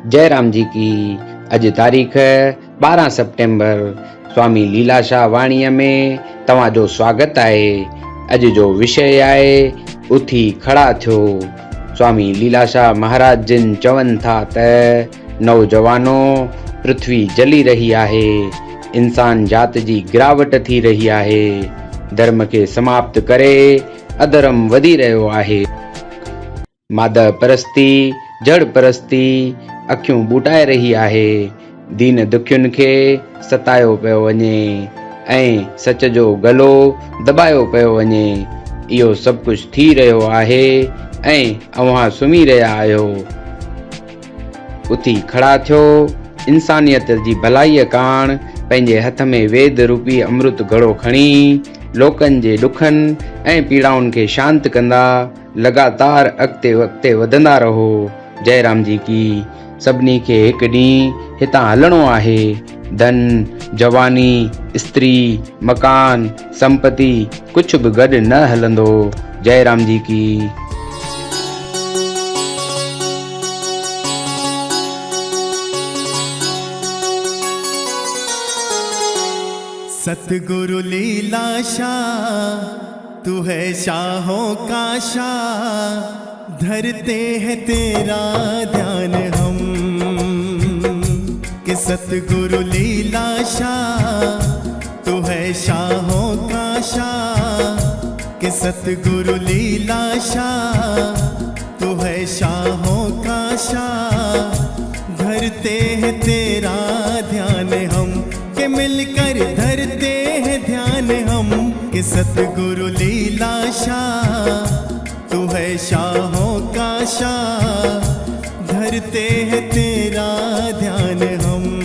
जय राम जी की। अॼु तारीख़ 12 सितंबर। स्वामी लीलाशाह वाणीअ में तव्हांजो स्वागत आहे। अॼु जो विषय आहे उथी खड़ा थियो। स्वामी लीलाशाह महाराज जिन चवनि था त नौजवानो पृथ्वी जली रही आहे, इंसान जात जी गिरावट थी रही आहे, धर्म खे समाप्त करे अधर्म वधी रहियो आहे। मादा परस्ती, जड़ परस्ती अखियूं ॿूटाए रही आहे। दीन दुखियुनि खे सतायो पियो वञे ऐं सच जो गलो दॿायो पियो वञे। इहो सभु कुझु थी रहियो आहे ऐं अव्हां सुम्ही रहिया आहियो। उथी खड़ा थियो। इंसानियत जी भलाईअ काण पंहिंजे हथ में वेद रूपी अमृत घड़ो खणी लोकनि जे ॾुखनि ऐं पीड़ाउनि खे शांत कंदा लगातार अॻिते वधंदा रहो। जय राम जी की। सभिनी खे हिकु ॾींहुं हितां हलणो आहे। धन, जवानी, स्त्री, मकान, संपत्ति कुछ बि गॾु न हलंदो। जय राम जी की। सतगुरु लीलाशाह तू है शाहों का शाह, धरते हैं तेरा ध्यान हम। कि सतगुरु लीलाशाह तू है शाहों का शाह, कि सतगुरु लीलाशाह तू है शाहों का शाह, धरते हैं तेरा ध्यान हम। के मिलकर धरते हैं ध्यान हम। कि सतगुरु लीलाशाह तू है शाहों का शाह, धरते हैं तेरा ध्यान हम।